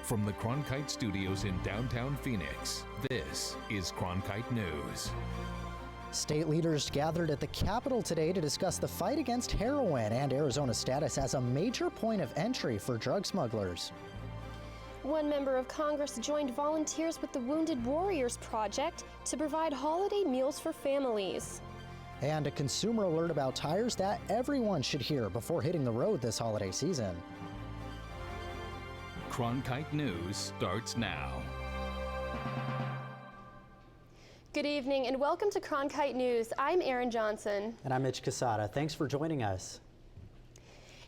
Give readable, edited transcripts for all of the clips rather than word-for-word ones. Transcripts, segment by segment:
From the Cronkite studios in downtown Phoenix, this is Cronkite News. State leaders gathered at the Capitol today to discuss the fight against heroin and Arizona's status as a major point of entry for drug smugglers. One member of Congress joined volunteers with the Wounded Warriors Project to provide holiday meals for families. And a consumer alert about tires that everyone should hear before hitting the road this holiday season. Cronkite News starts now. Good evening and welcome to Cronkite News. I'm Erin Johnson. And I'm Mitch Casada. Thanks for joining us.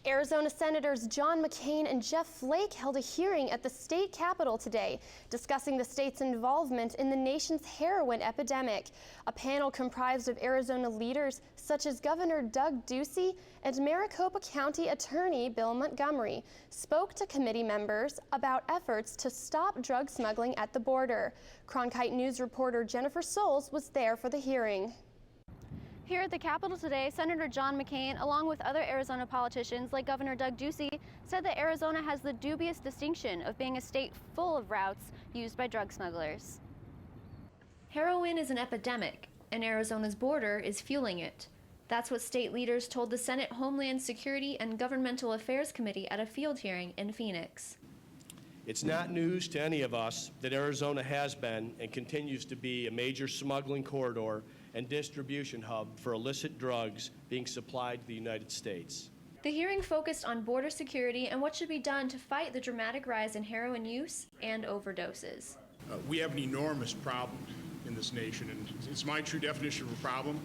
Arizona Senators John McCain and Jeff Flake held a hearing at the state capitol today, discussing the state's involvement in the nation's heroin epidemic. A panel comprised of Arizona leaders such as Governor Doug Ducey and Maricopa County Attorney Bill Montgomery spoke to committee members about efforts to stop drug smuggling at the border. Cronkite News reporter Jennifer Souls was there for the hearing. Here at the Capitol today, Senator John McCain, along with other Arizona politicians like Governor Doug Ducey, said that Arizona has the dubious distinction of being a state full of routes used by drug smugglers. Heroin is an epidemic, and Arizona's border is fueling it. That's what state leaders told the Senate Homeland Security and Governmental Affairs Committee at a field hearing in Phoenix. It's not news to any of us that Arizona has been and continues to be a major smuggling corridor and distribution hub for illicit drugs being supplied to the United States. The hearing focused on border security and what should be done to fight the dramatic rise in heroin use and overdoses. We have an enormous problem in this nation, and it's my true definition of a problem,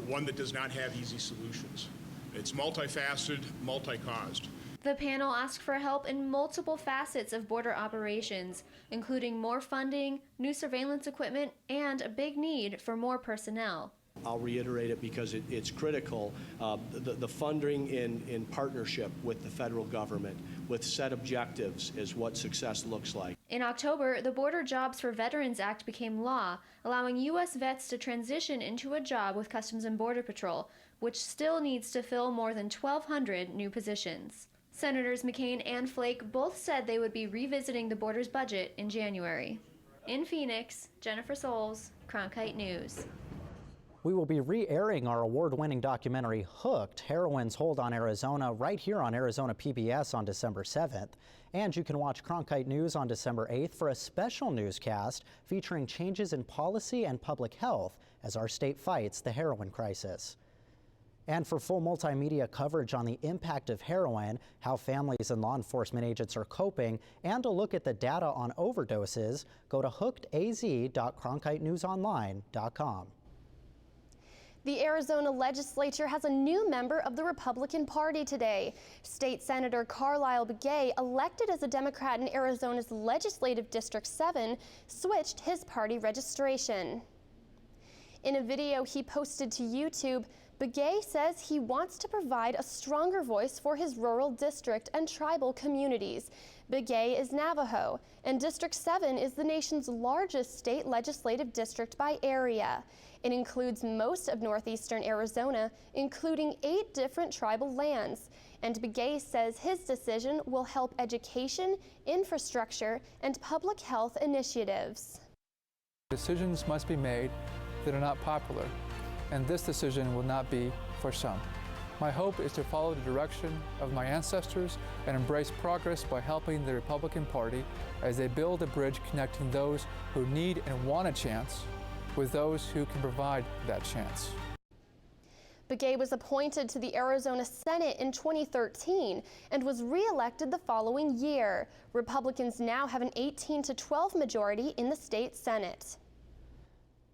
one that does not have easy solutions. It's multifaceted, multi-caused. The panel asked for help in multiple facets of border operations, including more funding, new surveillance equipment, and a big need for more personnel. I'll reiterate it because it's critical. The funding in partnership with the federal government with set objectives is what success looks like. In October, the Border Jobs for Veterans Act became law, allowing U.S. vets to transition into a job with Customs and Border Patrol, which still needs to fill more than 1,200 new positions. Senators McCain and Flake both said they would be revisiting the border's budget in January. In Phoenix, Jennifer Souls, Cronkite News. We will be re-airing our award-winning documentary Hooked, Heroin's Hold on Arizona, right here on Arizona PBS on December 7th. And you can watch Cronkite News on December 8th for a special newscast featuring changes in policy and public health as our state fights the heroin crisis. And for full multimedia coverage on the impact of heroin, how families and law enforcement agents are coping, and a look at the data on overdoses, go to hookedaz.cronkitenewsonline.com. The Arizona legislature has a new member of the Republican Party today. State Senator Carlisle Begay, elected as a Democrat in Arizona's Legislative District 7, switched his party registration. In a video he posted to YouTube, Begay says he wants to provide a stronger voice for his rural district and tribal communities. Begay is Navajo, and District 7 is the nation's largest state legislative district by area. It includes most of northeastern Arizona, including 8 different tribal lands. And Begay says his decision will help education, infrastructure, and public health initiatives. Decisions must be made that are not popular, and this decision will not be for some. My hope is to follow the direction of my ancestors and embrace progress by helping the Republican Party as they build a bridge connecting those who need and want a chance with those who can provide that chance. Begay was appointed to the Arizona Senate in 2013 and was re-elected the following year. Republicans now have an 18-12 majority in the state Senate.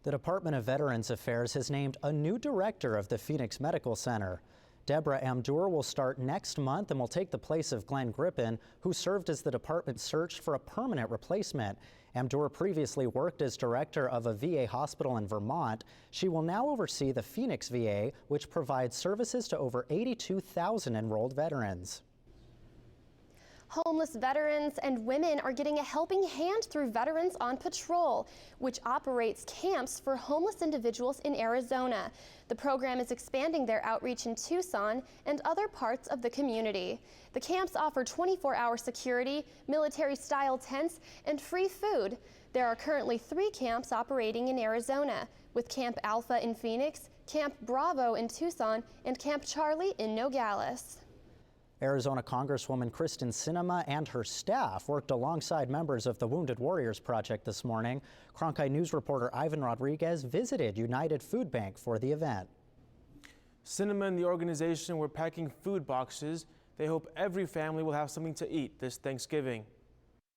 The Department of Veterans Affairs has named a new director of the Phoenix Medical Center. Deborah Amdur will start next month and will take the place of Glenn Grippen, who served as the department searched for a permanent replacement. Amdur previously worked as director of a VA hospital in Vermont. She will now oversee the Phoenix VA, which provides services to over 82,000 enrolled veterans. Homeless veterans and women are getting a helping hand through Veterans on Patrol, which operates camps for homeless individuals in Arizona. The program is expanding their outreach in Tucson and other parts of the community. The camps offer 24-hour security, military-style tents, and free food. There are currently 3 camps operating in Arizona, with Camp Alpha in Phoenix, Camp Bravo in Tucson, and Camp Charlie in Nogales. Arizona Congresswoman Kristen Sinema and her staff worked alongside members of the Wounded Warriors Project this morning. Cronkite News reporter Ivan Rodriguez visited United Food Bank for the event. Sinema and the organization were packing food boxes. They hope every family will have something to eat this Thanksgiving.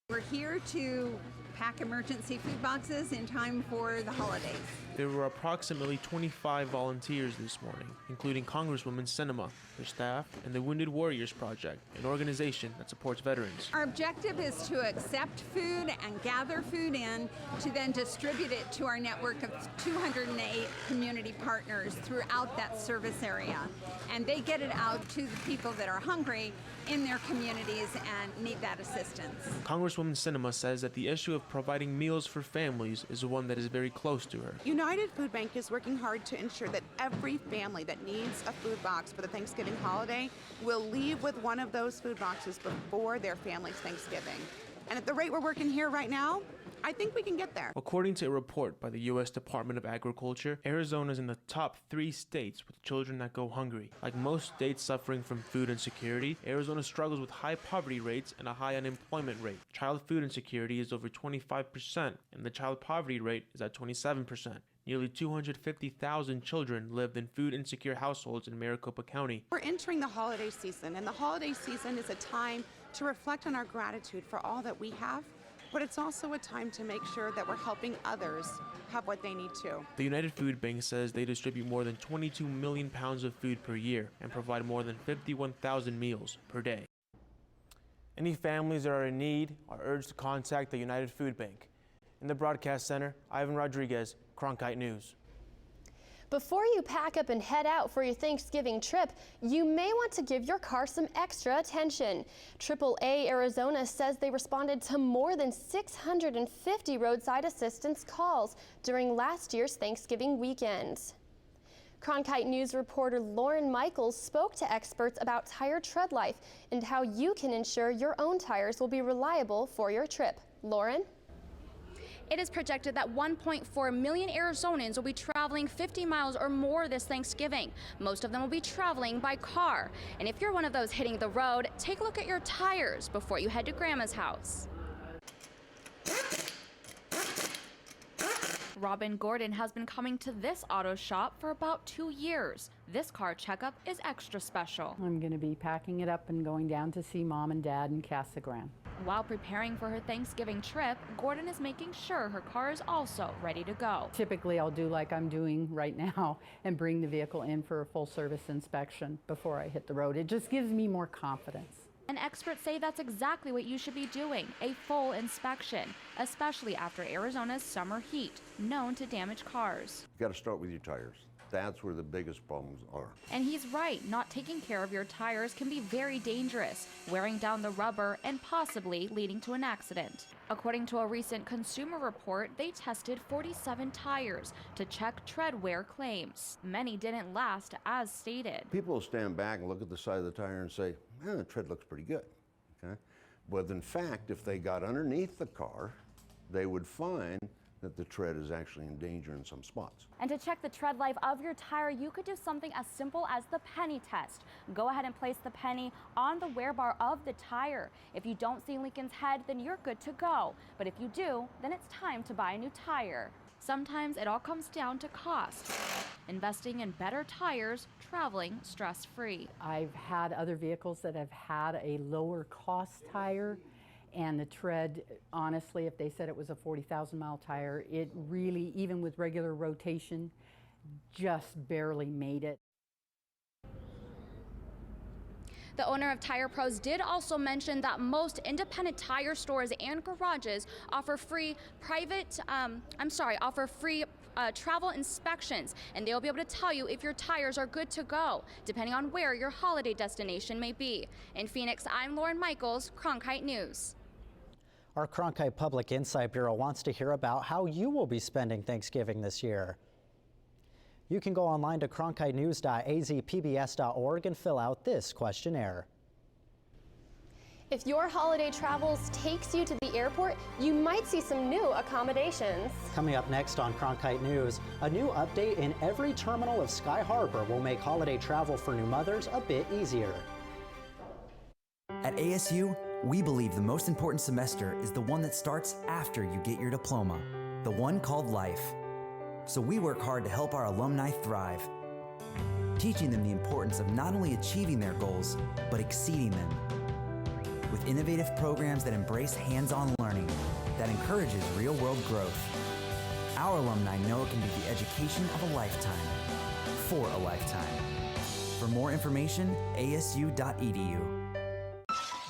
We're here to pack emergency food boxes in time for the holidays. There were approximately 25 volunteers this morning, including Congresswoman Sinema, her staff, and the Wounded Warriors Project, an organization that supports veterans. Our objective is to accept food and gather food in to then distribute it to our network of 208 community partners throughout that service area. And they get it out to the people that are hungry in their communities and need that assistance. Congresswoman Sinema says that the issue of providing meals for families is one that is very close to her. United Food Bank is working hard to ensure that every family that needs a food box for the Thanksgiving holiday will leave with one of those food boxes before their family's Thanksgiving. And at the rate we're working here right now, I think we can get there. According to a report by the U.S. Department of Agriculture, Arizona is in the top 3 states with children that go hungry. Like most states suffering from food insecurity, Arizona struggles with high poverty rates and a high unemployment rate. Child food insecurity is over 25%, and the child poverty rate is at 27%. Nearly 250,000 children lived in food insecure households in Maricopa County. We're entering the holiday season, and the holiday season is a time to reflect on our gratitude for all that we have, but it's also a time to make sure that we're helping others have what they need too. The United Food Bank says they distribute more than 22 million pounds of food per year and provide more than 51,000 meals per day. Any families that are in need are urged to contact the United Food Bank. In the broadcast center, Ivan Rodriguez, Cronkite News. Before you pack up and head out for your Thanksgiving trip, you may want to give your car some extra attention. AAA Arizona says they responded to more than 650 roadside assistance calls during last year's Thanksgiving weekend. Cronkite News reporter Lauren Michaels spoke to experts about tire tread life and how you can ensure your own tires will be reliable for your trip. Lauren? It is projected that 1.4 million Arizonans will be traveling 50 miles or more this Thanksgiving. Most of them will be traveling by car. And if you're one of those hitting the road, take a look at your tires before you head to Grandma's house. Robin Gordon has been coming to this auto shop for about 2 years. This car checkup is extra special. I'm going to be packing it up and going down to see Mom and Dad in Casa Grande. While preparing for her Thanksgiving trip, Gordon is making sure her car is also ready to go. Typically, I'll do like I'm doing right now and bring the vehicle in for a full service inspection before I hit the road. It just gives me more confidence. And experts say that's exactly what you should be doing, a full inspection, especially after Arizona's summer heat, known to damage cars. You got to start with your tires. That's where the biggest problems are. And he's right, not taking care of your tires can be very dangerous, wearing down the rubber and possibly leading to an accident. According to a recent consumer report, they tested 47 tires to check tread wear claims. Many didn't last as stated. People will stand back and look at the side of the tire and say, the tread looks pretty good. Okay? But in fact, if they got underneath the car, they would find that the tread is actually in danger in some spots. And to check the tread life of your tire, you could do something as simple as the penny test. Go ahead and place the penny on the wear bar of the tire. If you don't see Lincoln's head, then you're good to go. But if you do, then it's time to buy a new tire. Sometimes it all comes down to cost. Investing in better tires, traveling stress-free. I've had other vehicles that have had a lower cost tire, and the tread, honestly, if they said it was a 40,000 mile tire, it really, even with regular rotation, just barely made it. The owner of Tire Pros did also mention that most independent tire stores and garages offer free travel inspections, and they'll be able to tell you if your tires are good to go, depending on where your holiday destination may be. In Phoenix, I'm Lauren Michaels, Cronkite News. Our Cronkite Public Insight Bureau wants to hear about how you will be spending Thanksgiving this year. You can go online to cronkitenews.azpbs.org and fill out this questionnaire. If your holiday travels takes you to the airport, you might see some new accommodations. Coming up next on Cronkite News, a new update in every terminal of Sky Harbor will make holiday travel for new mothers a bit easier. At ASU, we believe the most important semester is the one that starts after you get your diploma, the one called life. So we work hard to help our alumni thrive, teaching them the importance of not only achieving their goals, but exceeding them. With innovative programs that embrace hands-on learning that encourages real-world growth. Our alumni know it can be the education of a lifetime, for a lifetime. For more information, asu.edu.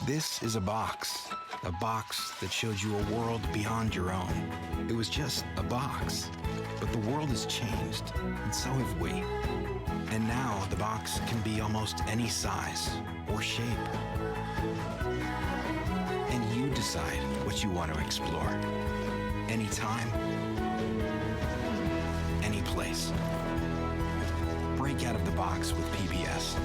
This is a box that showed you a world beyond your own. It was just a box, but the world has changed, and so have we. And now the box can be almost any size or shape. And you decide what you want to explore. Anytime, any place. Break out of the box with PBS.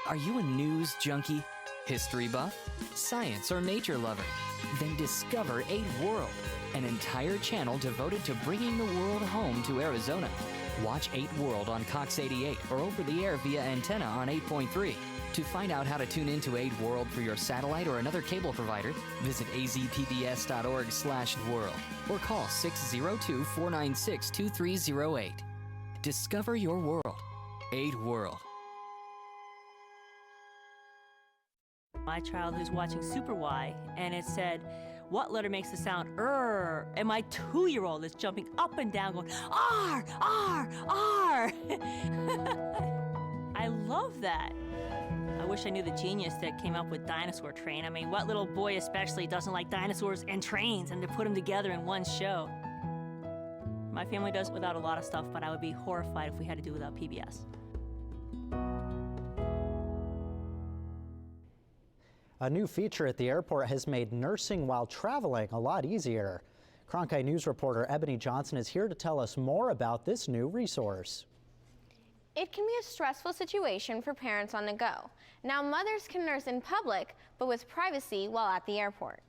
Are you a news junkie, history buff, science or nature lover? Then discover 8 World, an entire channel devoted to bringing the world home to Arizona. Watch 8 World on Cox 88 or over the air via antenna on 8.3. To find out how to tune into 8 World for your satellite or another cable provider, visit azpbs.org/world or call 602-496-2308. Discover your world. 8 World. My child who's watching Super Y, and it said, what letter makes the sound "er"? And my 2-year-old is jumping up and down going, R, R, R. I love that. I wish I knew the genius that came up with Dinosaur Train. I mean, what little boy especially doesn't like dinosaurs and trains, and to put them together in one show? My family does without a lot of stuff, but I would be horrified if we had to do without PBS. A new feature at the airport has made nursing while traveling a lot easier. Cronkite News reporter Ebony Johnson is here to tell us more about this new resource. It can be a stressful situation for parents on the go. Now mothers can nurse in public, but with privacy while at the airport.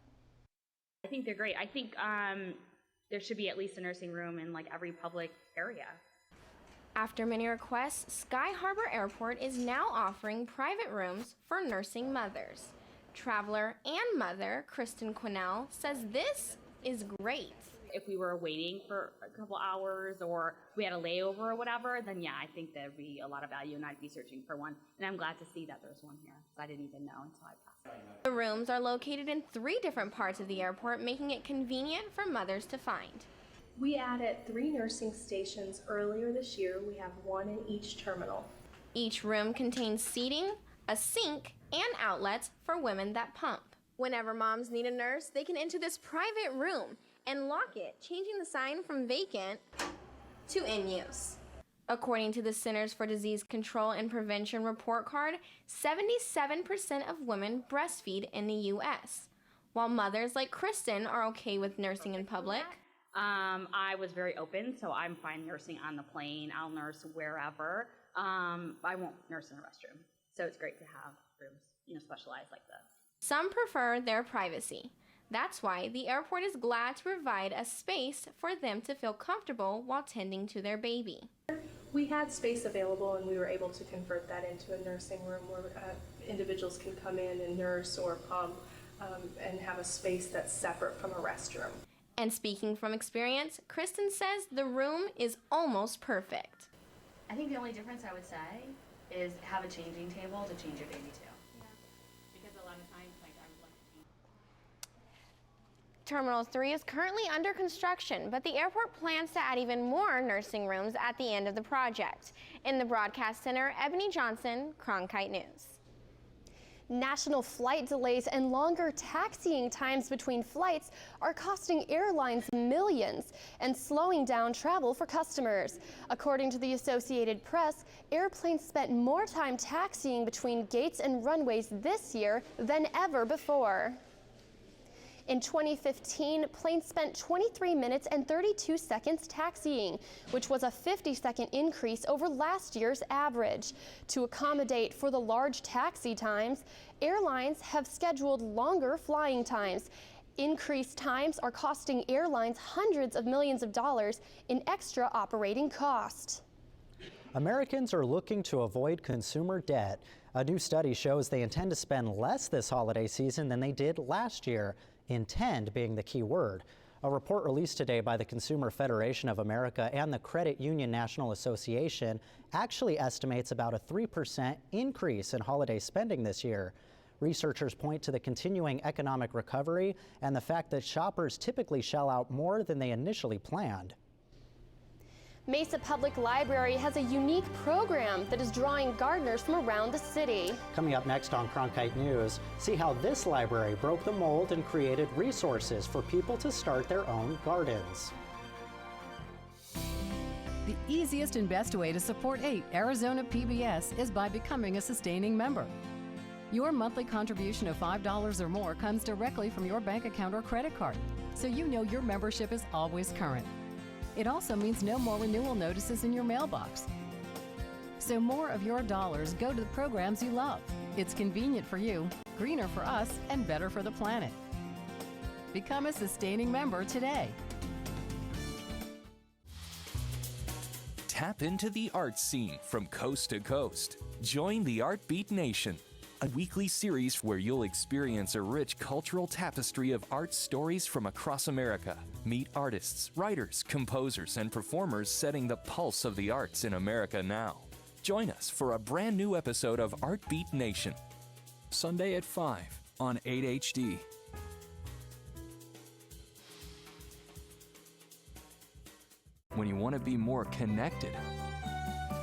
I think they're great. I think there should be at least a nursing room in like every public area. After many requests, Sky Harbor Airport is now offering private rooms for nursing mothers. Traveler and mother Kristen Quinnell says this is great. If we were waiting for a couple hours or we had a layover or whatever, then yeah, I think there'd be a lot of value and I'd be searching for one. And I'm glad to see that there's one here, because I didn't even know until I passed. The rooms are located in 3 different parts of the airport, making it convenient for mothers to find. We added 3 nursing stations earlier this year. We have 1 in each terminal. Each room contains seating, a sink, and outlets for women that pump. Whenever moms need a nurse, they can enter this private room and lock it, changing the sign from vacant to in use. According to the Centers for Disease Control and Prevention report card, 77% of women breastfeed in the U.S., while mothers like Kristen are okay with nursing in public. I was very open, so I'm fine nursing on the plane. I'll nurse wherever. I won't nurse in a restroom. So it's great to have rooms, specialized like this. Some prefer their privacy. That's why the airport is glad to provide a space for them to feel comfortable while tending to their baby. We had space available and we were able to convert that into a nursing room where individuals can come in and nurse or pump and have a space that's separate from a restroom. And speaking from experience, Kristen says the room is almost perfect. I think the only difference I would say is have a changing table to change your baby to. Because a lot of times, I would like to change. Terminal 3 is currently under construction, but the airport plans to add even more nursing rooms at the end of the project. In the broadcast center, Ebony Johnson, Cronkite News. National flight delays and longer taxiing times between flights are costing airlines millions and slowing down travel for customers. According to the Associated Press, airplanes spent more time taxiing between gates and runways this year than ever before. In 2015, planes spent 23 minutes and 32 seconds taxiing, which was a 50-second increase over last year's average. To accommodate for the large taxi times, airlines have scheduled longer flying times. Increased times are costing airlines hundreds of millions of dollars in extra operating cost. Americans are looking to avoid consumer debt. A new study shows they intend to spend less this holiday season than they did last year. Intend being the key word. A report released today by the Consumer Federation of America and the Credit Union National Association actually estimates about a 3% increase in holiday spending this year. Researchers point to the continuing economic recovery and the fact that shoppers typically shell out more than they initially planned. Mesa Public Library has a unique program that is drawing gardeners from around the city. Coming up next on Cronkite News, see how this library broke the mold and created resources for people to start their own gardens. The easiest and best way to support Arizona PBS is by becoming a sustaining member. Your monthly contribution of $5 or more comes directly from your bank account or credit card, so you know your membership is always current. It also means no more renewal notices in your mailbox. So more of your dollars go to the programs you love. It's convenient for you, greener for us, and better for the planet. Become a sustaining member today. Tap into the art scene from coast to coast. Join the Art Beat Nation, a weekly series where you'll experience a rich cultural tapestry of art stories from across America. Meet artists, writers, composers, and performers setting the pulse of the arts in America now. Join us for a brand new episode of Art Beat Nation. Sunday at 5 on 8HD. When you want to be more connected,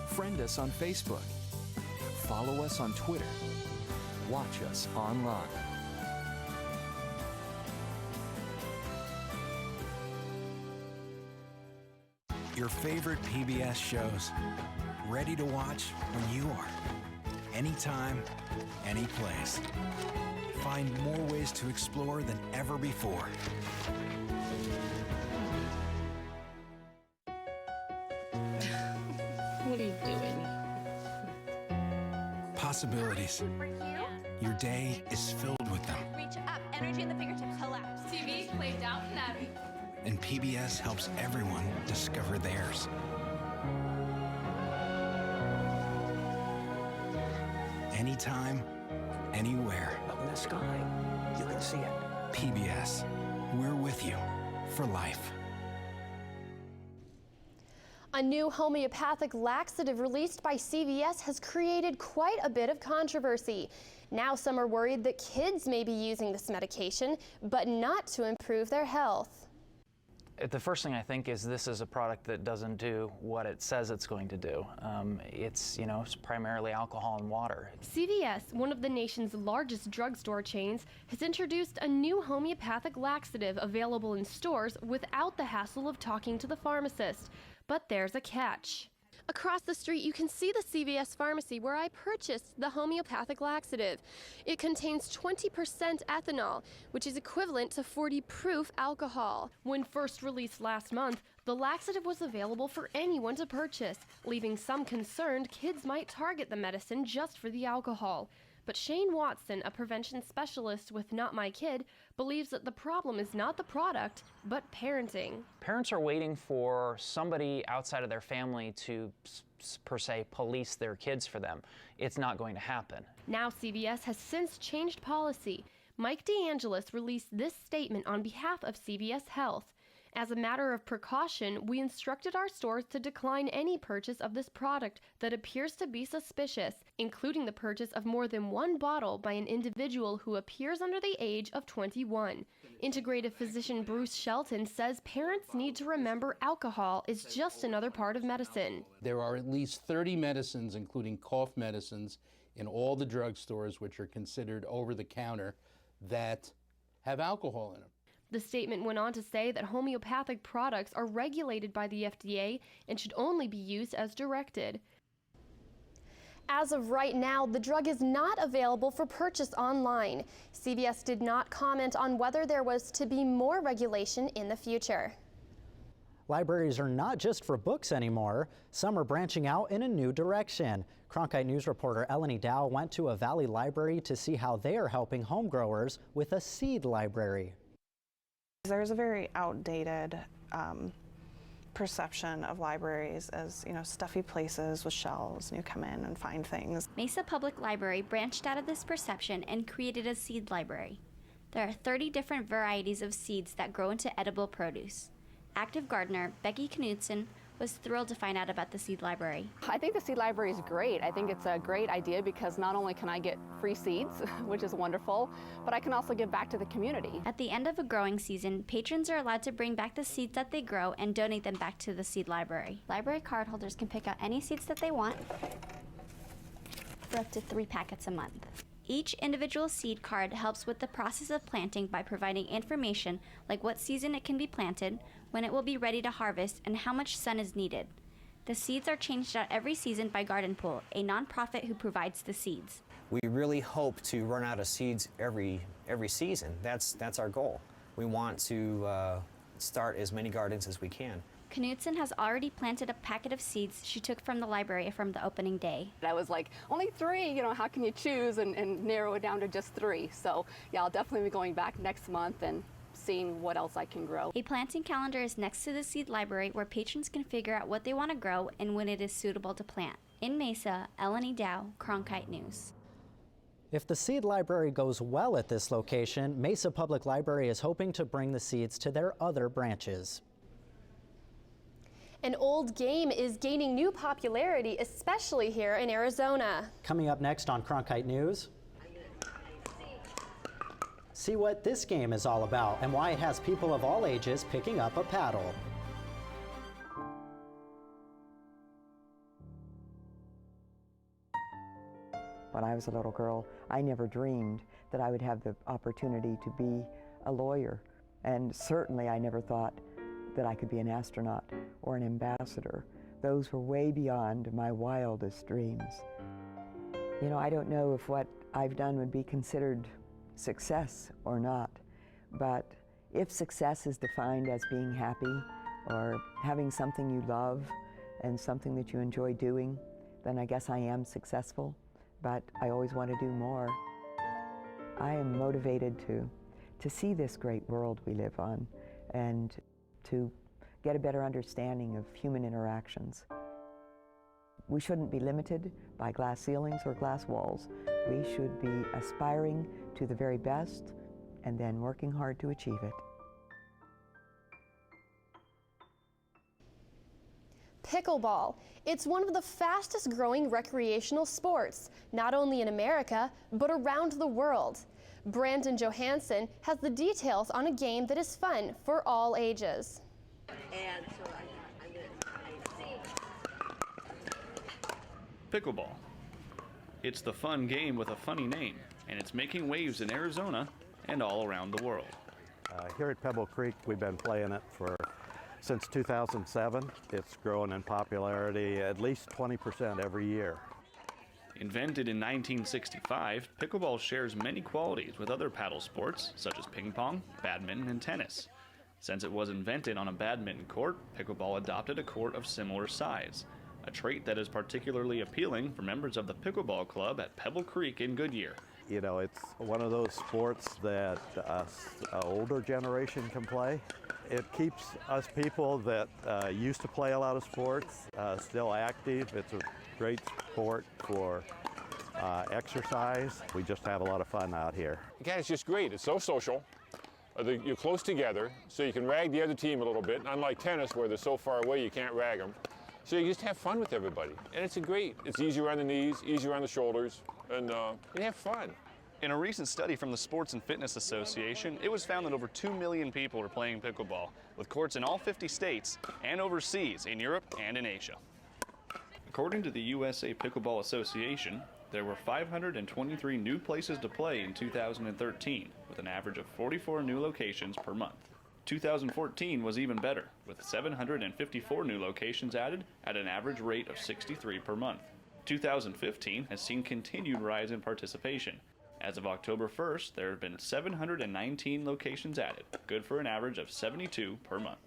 friend us on Facebook. Follow us on Twitter. Watch us online. Your favorite PBS shows, ready to watch when you are. Anytime, any place. Find more ways to explore than ever before. What are you doing? Possibilities. Your day is filled with them. Reach up, energy in the fingertips, collapse. TV, play Downton Abbey. And PBS helps everyone discover theirs. Anytime, anywhere. Up in the sky, you can see it. PBS, we're with you for life. A new homeopathic laxative released by CVS has created quite a bit of controversy. Now some are worried that kids may be using this medication, but not to improve their health. The first thing I think is this is a product that doesn't do what it says it's going to do. It's primarily alcohol and water. CVS, one of the nation's largest drugstore chains, has introduced a new homeopathic laxative available in stores without the hassle of talking to the pharmacist. But there's a catch. Across the street, you can see the CVS pharmacy where I purchased the homeopathic laxative. It contains 20% ethanol, which is equivalent to 40 proof alcohol. When first released last month, the laxative was available for anyone to purchase, leaving some concerned kids might target the medicine just for the alcohol. But Shane Watson, a prevention specialist with Not My Kid, believes that the problem is not the product, but parenting. Parents are waiting for somebody outside of their family to, per se, police their kids for them. It's not going to happen. Now CVS has since changed policy. Mike DeAngelis released this statement on behalf of CVS Health. As a matter of precaution, we instructed our stores to decline any purchase of this product that appears to be suspicious, including the purchase of more than one bottle by an individual who appears under the age of 21. Integrative physician Bruce Shelton says parents need to remember alcohol is just another part of medicine. There are at least 30 medicines, including cough medicines, in all the drugstores, which are considered over-the-counter, that have alcohol in them. The statement went on to say that homeopathic products are regulated by the FDA and should only be used as directed. As of right now, the drug is not available for purchase online. CVS did not comment on whether there was to be more regulation in the future. Libraries are not just for books anymore. Some are branching out in a new direction. Cronkite News reporter Eleni Dow went to a Valley library to see how they are helping home growers with a seed library. There's a very outdated perception of libraries as, stuffy places with shelves, and you come in and find things. Mesa Public Library branched out of this perception and created a seed library. There are 30 different varieties of seeds that grow into edible produce. Active gardener Becky Knudsen was thrilled to find out about the seed library. I think the seed library is great. I think it's a great idea because not only can I get free seeds, which is wonderful, but I can also give back to the community. At the end of a growing season, patrons are allowed to bring back the seeds that they grow and donate them back to the seed library. Library card holders can pick out any seeds that they want for up to 3 packets a month. Each individual seed card helps with the process of planting by providing information like what season it can be planted, when it will be ready to harvest, and how much sun is needed. The seeds are changed out every season by Garden Pool, a nonprofit who provides the seeds. We really hope to run out of seeds every season. That's our goal. We want to start as many gardens as we can. Knudsen has already planted a packet of seeds she took from the library from the opening day. I was like, only 3, how can you choose and narrow it down to just 3? So yeah, I'll definitely be going back next month and seeing what else I can grow. A planting calendar is next to the seed library where patrons can figure out what they want to grow and when it is suitable to plant. In Mesa, Eleni Dow, Cronkite News. If the seed library goes well at this location, Mesa Public Library is hoping to bring the seeds to their other branches. An old game is gaining new popularity, especially here in Arizona. Coming up next on Cronkite News, see what this game is all about and why it has people of all ages picking up a paddle. When I was a little girl, I never dreamed that I would have the opportunity to be a lawyer. And certainly I never thought that I could be an astronaut or an ambassador. Those were way beyond my wildest dreams. I don't know if what I've done would be considered success or not, but if success is defined as being happy or having something you love and something that you enjoy doing, then I guess I am successful, but I always want to do more. I am motivated to see this great world we live on and to get a better understanding of human interactions. We shouldn't be limited by glass ceilings or glass walls. We should be aspiring to the very best and then working hard to achieve it. Pickleball. It's one of the fastest growing recreational sports, not only in America, but around the world. Brandon Johansson has the details on a game that is fun for all ages. Pickleball. It's the fun game with a funny name, and it's making waves in Arizona and all around the world. Here at Pebble Creek, we've been playing it since 2007. It's growing in popularity at least 20% every year. Invented in 1965, pickleball shares many qualities with other paddle sports, such as ping pong, badminton, and tennis. Since it was invented on a badminton court, pickleball adopted a court of similar size, a trait that is particularly appealing for members of the pickleball club at Pebble Creek in Goodyear. It's one of those sports that an older generation can play. It keeps us people that used to play a lot of sports still active. It's a great sport for exercise. We just have a lot of fun out here. Again, it's just great. It's so social. You're close together, so you can rag the other team a little bit. Unlike tennis, where they're so far away, you can't rag them. So you just have fun with everybody. And it's easier on the knees, easier on the shoulders, and you have fun. In a recent study from the Sports and Fitness Association, it was found that over 2 million people are playing pickleball, with courts in all 50 states and overseas in Europe and in Asia. According to the USA Pickleball Association, There were 523 new places to play in 2013, with an average of 44 new locations per month. 2014 was even better, with 754 new locations added at an average rate of 63 per month. 2015 has seen continued rise in participation. As of October 1st, there have been 719 locations added, good for an average of 72 per month.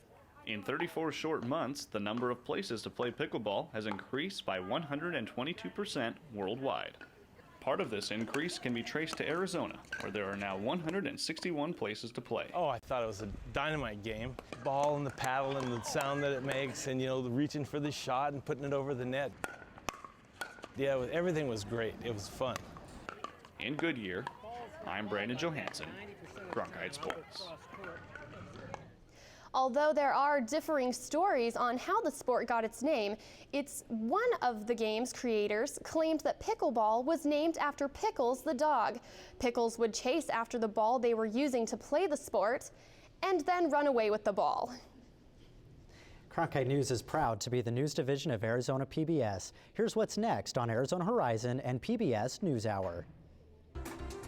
In 34 short months, the number of places to play pickleball has increased by 122% worldwide. Part of this increase can be traced to Arizona, where there are now 161 places to play. Oh, I thought it was a dynamite game. Ball and the paddle and the sound that it makes, and the reaching for the shot and putting it over the net. Yeah, everything was great. It was fun. In Goodyear, I'm Brandon Johansson, Cronkite Sports. Although there are differing stories on how the sport got its name, it's one of the game's creators claimed that pickleball was named after Pickles the dog. Pickles would chase after the ball they were using to play the sport and then run away with the ball. Cronkite News is proud to be the news division of Arizona PBS. Here's what's next on Arizona Horizon and PBS NewsHour.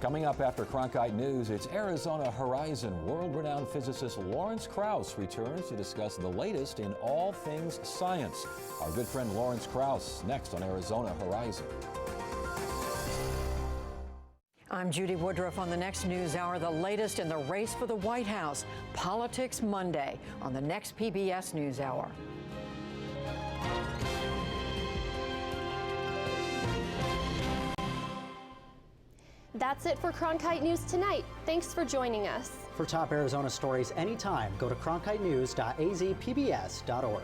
Coming up after Cronkite News, it's Arizona Horizon. World-renowned physicist Lawrence Krauss returns to discuss the latest in all things science. Our good friend Lawrence Krauss next on Arizona Horizon. I'm Judy Woodruff on the next NewsHour. The latest in the race for the White House. Politics Monday on the next PBS NewsHour. That's it for Cronkite News tonight. Thanks for joining us. For top Arizona stories anytime, go to cronkitenews.azpbs.org.